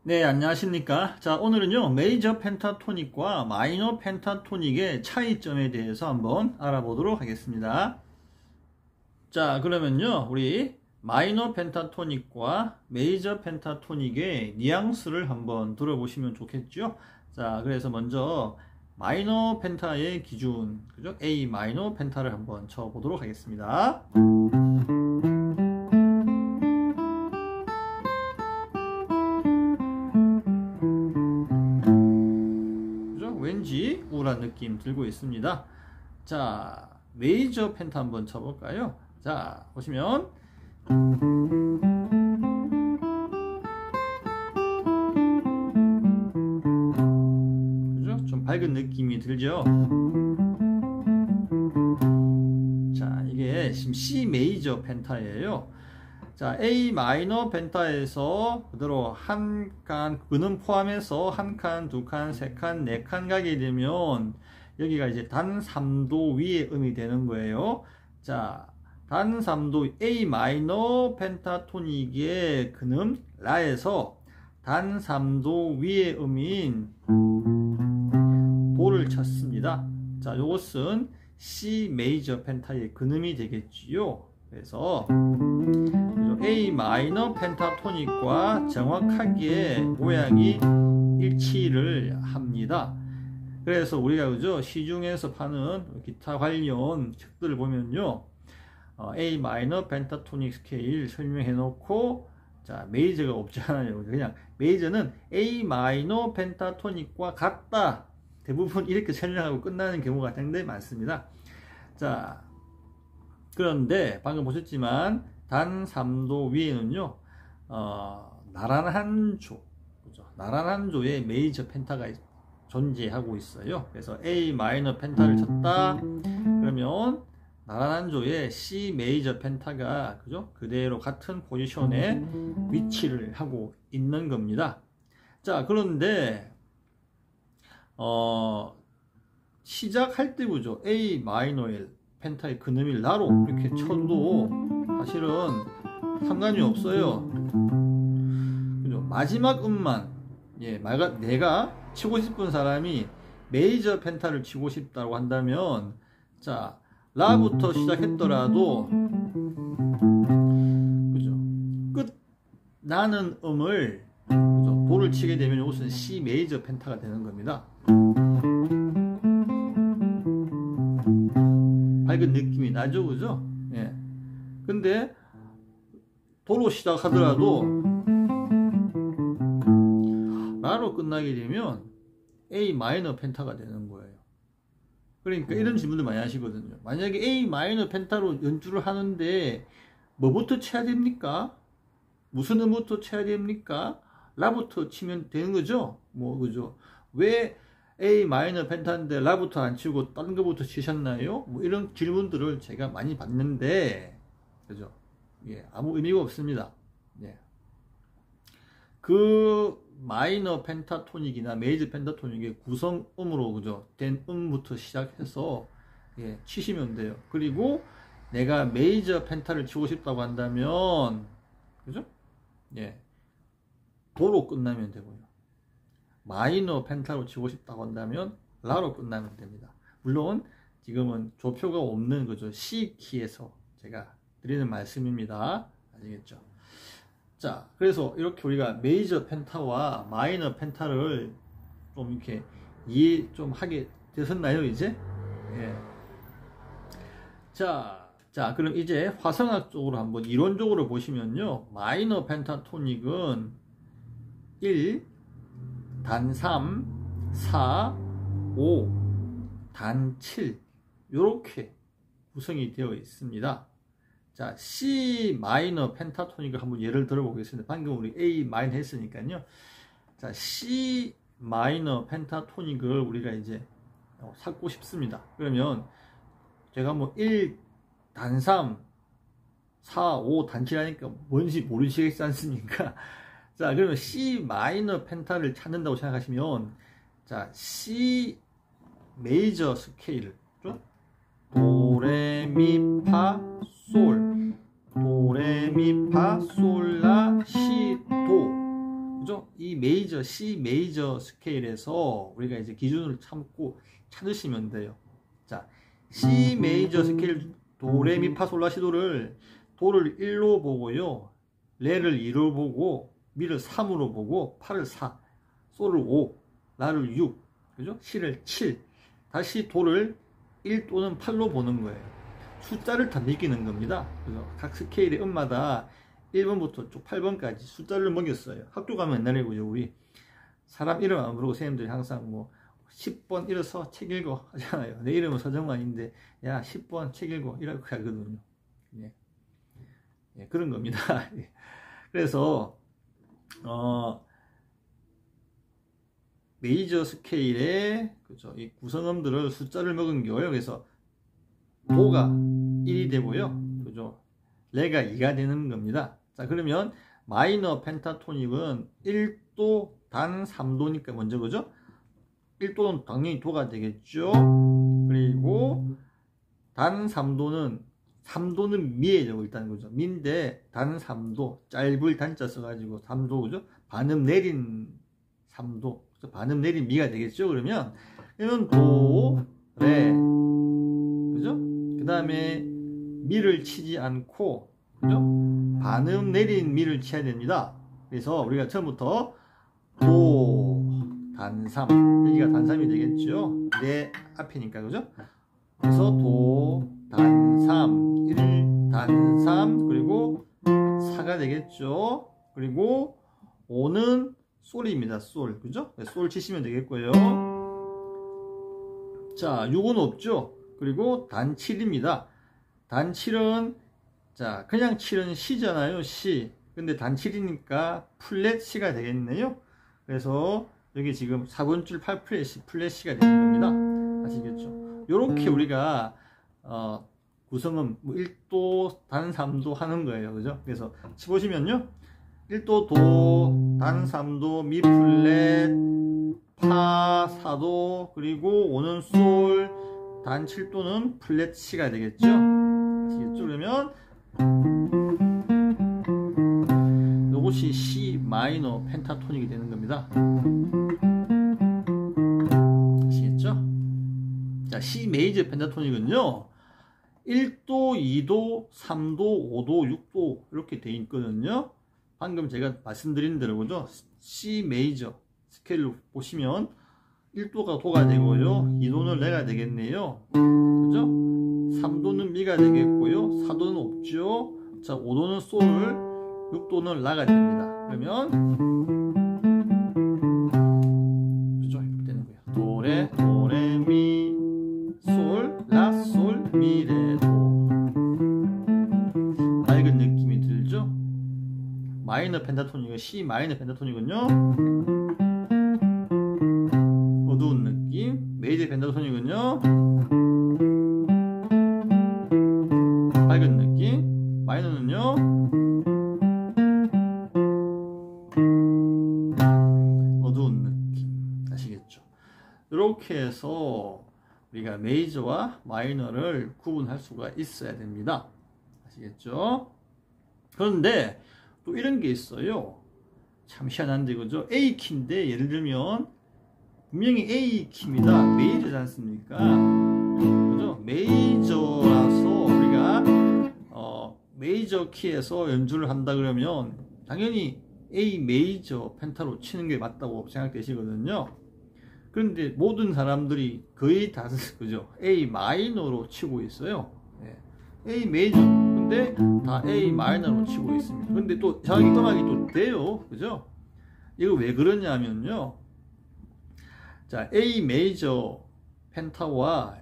네, 안녕하십니까. 자, 오늘은요, 메이저 펜타토닉과 마이너 펜타토닉의 차이점에 대해서 한번 알아보도록 하겠습니다. 자, 그러면요, 우리 마이너 펜타토닉과 메이저 펜타토닉의 뉘앙스를 한번 들어보시면 좋겠죠. 자, 그래서 먼저 마이너 펜타의 기준, 그죠? A 마이너 펜타를 한번 쳐보도록 하겠습니다. 왠지 우울한 느낌 들고 있습니다. 자, 메이저 펜타 한번 쳐볼까요? 자, 보시면 그죠? 좀 밝은 느낌이 들죠? 자, 이게 지금 C 메이저 펜타예요. 자, A 마이너 펜타에서 그대로 한 칸, 그는 포함해서 한 칸, 두 칸, 세 칸, 네 칸 가게 되면 여기가 이제 단 3도 위의 음이 되는 거예요. 자, 단 3도 A 마이너 펜타토닉의 그는 라에서 단 3도 위의 음인 도를 쳤습니다. 자, 요것은 C 메이저 펜타의 근음이 되겠지요. 그래서 A 마이너 펜타토닉과 정확하게 모양이 일치를 합니다. 그래서 우리가 그죠, 시중에서 파는 기타 관련 책들을 보면요, A 마이너 펜타토닉 스케일 설명해 놓고, 자, 메이저가 없잖아요. 그냥 메이저는 A 마이너 펜타토닉과 같다, 대부분 이렇게 설명하고 끝나는 경우가 상당히 많습니다. 자, 그런데 방금 보셨지만 단 3도 위에는요, 나란한 조, 그죠? 나란한 조의 메이저 펜타가 존재하고 있어요. 그래서 A 마이너 펜타를 쳤다 그러면 나란한 조의 C 메이저 펜타가 그죠? 그대로 같은 포지션에 위치를 하고 있는 겁니다. 자, 그런데 시작할 때 보죠, A 마이너의 펜타의 근음이 라로 이렇게 쳐도 사실은 상관이 없어요. 그죠? 마지막 음만, 예, 내가 치고 싶은 사람이 메이저 펜타를 치고 싶다고 한다면, 자, 라부터 시작했더라도, 그죠? 끝 나는 음을, 그죠? 도를 치게 되면 이것은 C 메이저 펜타가 되는 겁니다. 밝은 느낌이 나죠, 그죠? 예. 근데 도로 시작하더라도 라로 끝나게 되면 A 마이너 펜타가 되는 거예요. 그러니까 이런 질문들 많이 하시거든요. 만약에 A 마이너 펜타로 연주를 하는데 뭐부터 쳐야 됩니까? 무슨 음부터 쳐야 됩니까? 라부터 치면 되는 거죠? 뭐, 그죠? 왜 A 마이너 펜타인데 라부터 안 치고 다른 거부터 치셨나요? 뭐 이런 질문들을 제가 많이 받는데, 그죠? 예, 아무 의미가 없습니다. 예. 그 마이너 펜타토닉이나 메이저 펜타토닉의 구성음으로, 그죠? 된 음부터 시작해서, 예, 치시면 돼요. 그리고 내가 메이저 펜타를 치고 싶다고 한다면, 그죠? 예, 도로 끝나면 되고요. 마이너 펜타로 치고 싶다고 한다면 라로 끝나면 됩니다. 물론 지금은 조표가 없는 거죠. C 키에서 제가 드리는 말씀입니다. 아시겠죠? 자, 그래서 이렇게 우리가 메이저 펜타와 마이너 펜타를 좀 이렇게 이해 좀 하게 되셨나요, 이제? 예. 자, 그럼 이제 화성학적으로 한번 이론적으로 보시면요, 마이너 펜타토닉은 1, 단 3, 4, 5, 단 7 이렇게 구성이 되어 있습니다. 자, C 마이너 펜타토닉을 한번 예를 들어 보겠습니다. 방금 우리 A 마이너 했으니까요. 자, C 마이너 펜타토닉을 우리가 이제 찾고 싶습니다. 그러면 제가 뭐 1, 단 3, 4, 5, 단 7 하니까 뭔지 모르시겠지 않습니까? 자, 그러면 C 마이너 펜타를 찾는다고 생각하시면, 자, C 메이저 스케일, 도, 레, 미, 파, 솔, 도, 레, 미, 파, 솔, 라, 시, 도, 그죠? 이 메이저, C 메이저 스케일에서 우리가 이제 기준을 참고 찾으시면 돼요. 자, C 메이저 스케일 도레미파솔라시도를 도를 1로 보고요, 레를 2로 보고, 미를 3으로 보고, 파를 4, 솔을 5, 라를 6, 그죠? 시를 7, 다시 도를 1 또는 8로 보는 거예요. 숫자를 다 매기는 겁니다. 그래서 각 스케일의 음마다 1번부터 쭉 8번까지 숫자를 먹였어요. 학교 가면 옛날에고요, 우리 사람 이름 안 부르고 선생님들이 항상 뭐 10번 일어서 책 읽어 하잖아요. 내 이름은 서정환인데 야 10번 책 읽어 이라고 하거든요. 예. 예, 그런 겁니다. 그래서 메이저 스케일의 그죠, 이 구성음들을 숫자를 먹은 거예요. 그래서 도가 1이 되고요, 그죠, 레가 2가 되는 겁니다. 자, 그러면 마이너 펜타토닉은 1도 단 3도니까 먼저 그죠, 1도는 당연히 도가 되겠죠. 그리고 단 3도는 미예요. 일단 그죠, 미인데 단 3도, 짧을 단자 써가지고 3도 그죠, 반음 내린 3도, 반음 내린 미가 되겠죠. 그러면 이건 도, 레, 그죠? 그 다음에 미를 치지 않고, 그죠? 반음 내린 미를 쳐야 됩니다. 그래서 우리가 처음부터 도, 단3, 여기가 단3이 되겠죠. 내 앞이니까, 그죠? 그래서 도, 단3, 1, 단3, 그리고 4가 되겠죠. 그리고 5는 솔입니다. 솔, 그죠? 솔 치시면 되겠고요. 자, 6은 없죠. 그리고 단 7입니다. 단 7은, 자, 그냥 7은 C잖아요. C. 근데 단 7이니까 플랫 C가 되겠네요. 그래서 여기 지금 4번 줄 8플랫 C, 플랫 C가 되는 겁니다. 아시겠죠? 요렇게 우리가 구성은 뭐 1도, 단 3도 하는 거예요. 그죠? 그래서 치보시면요, 1도 도, 단 3도, 미 플랫, 파 4도, 그리고 5는 솔, 단 7도는 플랫 C가 되겠죠? 아시겠죠? 그러면 이것이 C 마이너 펜타토닉이 되는 겁니다. 아시겠죠? 자, C 메이저 펜타토닉은요, 1도, 2도, 3도, 5도, 6도 이렇게 되어 있거든요. 방금 제가 말씀드린 대로 그죠? C 메이저 스케일로 보시면 1도가 도가 되고요, 2도는 레가 되겠네요. 그죠? 3도는 미가 되겠고요, 4도는 없죠. 자, 5도는 솔, 6도는 라가 됩니다. 그러면 그죠? 이렇게 되는 거예요. 도레, 도레, 미, 솔, 라, 솔, 미, 레, 도. 맑은 느낌이 들죠? 마이너 펜타토닉은, C 마이너 펜타토닉은요, 어두운 느낌. 메이저 펜타토닉은요, 밝은 느낌. 마이너는요, 어두운 느낌. 아시겠죠? 이렇게 해서 우리가 메이저와 마이너를 구분할 수가 있어야 됩니다. 아시겠죠? 그런데 또 이런 게 있어요. 참 희한한데 그죠? A 키인데 예를 들면 분명히 A 키입니다. 메이저지 않습니까? 그죠? 메이저라서 우리가 메이저 키에서 연주를 한다 그러면 당연히 A 메이저 펜타로 치는 게 맞다고 생각되시거든요. 그런데 모든 사람들이 거의 다 그죠? A 마이너로 치고 있어요. 네. A 메이저, 근데 다 A 마이너로 치고 있습니다. 근데 또 자기 음악이 또 돼요. 그죠? 이거 왜 그러냐면요, 자, A 메이저 펜타와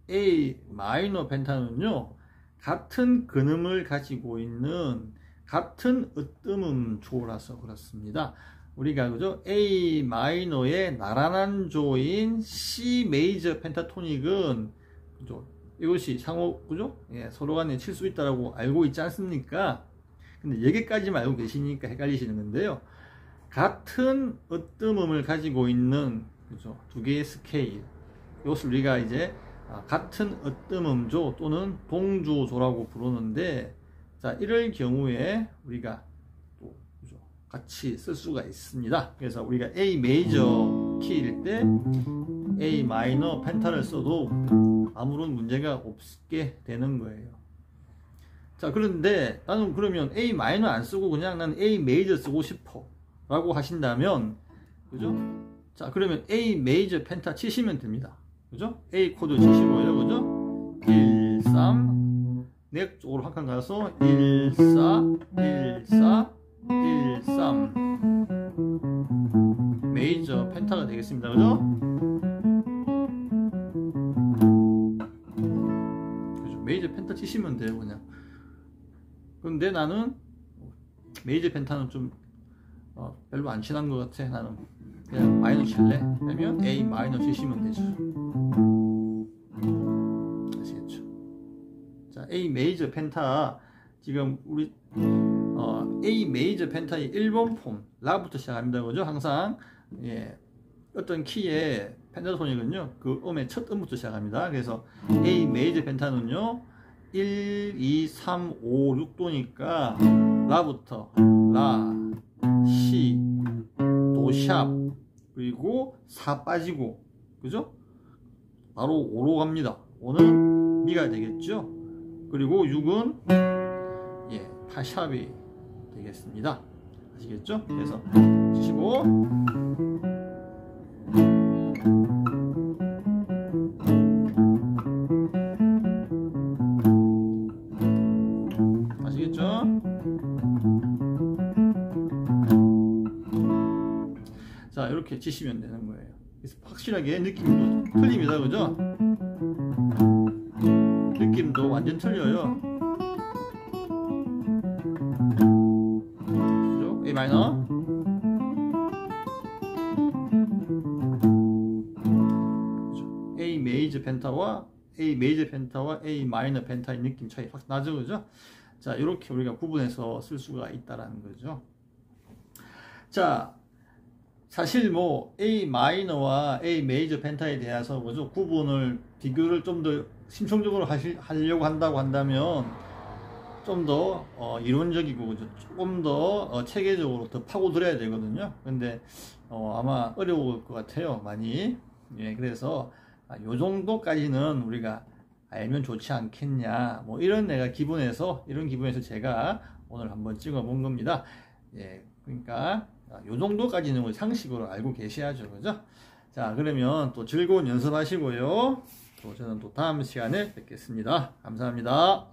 A 마이너 펜타는요, 같은 근음을 가지고 있는 같은 으뜸음 조라서 그렇습니다. 우리가 그죠? A 마이너의 나란한 조인 C 메이저 펜타토닉은 그죠? 이것이 상호 그죠? 예, 서로 간에 칠 수 있다라고 알고 있지 않습니까? 근데 여기까지만 알고 계시니까 헷갈리시는 건데요. 같은 으뜸음을 가지고 있는 그죠? 두 개의 스케일, 이것을 우리가 이제 같은 으뜸음조 또는 동조조라고 부르는데, 자, 이럴 경우에 우리가 또 그죠? 같이 쓸 수가 있습니다. 그래서 우리가 A 메이저 키일 때 A 마이너 펜타를 써도 아무런 문제가 없게 되는 거예요. 자, 그런데 나는 그러면 A 마이너 안 쓰고 그냥 난 A 메이저 쓰고 싶어 라고 하신다면, 그죠? 자, 그러면 A 메이저 펜타 치시면 됩니다. 그죠? A 코드 치시고요. 그죠? 1, 3, 넥 쪽으로 한 칸 가서 1, 4, 1, 4, 1, 3 메이저 펜타가 되겠습니다. 그죠? 그죠? 메이저 펜타 치시면 돼요, 그냥. 근데 나는 메이저 펜타는 좀 별로 안 친한 것 같아. 나는 그냥 마이너 칠래? 그러면 A 마이너 치시면 되죠. 아시겠죠? 자, A 메이저 펜타 지금 우리 A 메이저 펜타의 1번 폼 라부터 시작합니다. 그죠? 항상 예, 어떤 키의 펜타토닉은요 그 음의 첫 음부터 시작합니다. 그래서 A 메이저 펜타는요 1, 2, 3, 5, 6도니까 라부터 라, 시, 도 샵, 그리고 4 빠지고, 그죠? 바로 5로 갑니다. 5는 미가 되겠죠? 그리고 6은 예, 파 샵이 되겠습니다. 아시겠죠? 그래서 치시고 아시겠죠? 자, 이렇게 치시면 되는 거예요. 그래서 확실하게 느낌도 틀립니다. 그죠? 느낌도 완전 틀려요. 그죠? A 마이너. 그죠? A 메이저 펜타와 A 메이저 펜타와 A 마이너 펜타의 느낌 차이 확 나죠. 그죠? 자, 이렇게 우리가 구분해서 쓸 수가 있다라는 거죠. 자, 사실 뭐 A 마이너와 A 메이저 펜타에 대해서 뭐죠? 구분을 비교를 좀 더 심층적으로 하려고 한다고 한다면 좀 더 이론적이고 그죠? 조금 더 체계적으로 더 파고들어야 되거든요. 근데 아마 어려울 것 같아요, 많이. 예, 그래서 요 정도까지는 우리가 알면 좋지 않겠냐, 뭐 이런 이런 기분에서 제가 오늘 한번 찍어 본 겁니다. 예, 그러니까 요 정도까지는 우리 상식으로 알고 계셔야죠. 그죠? 자, 그러면 또 즐거운 연습하시고요. 또 저는 또 다음 시간에 뵙겠습니다. 감사합니다.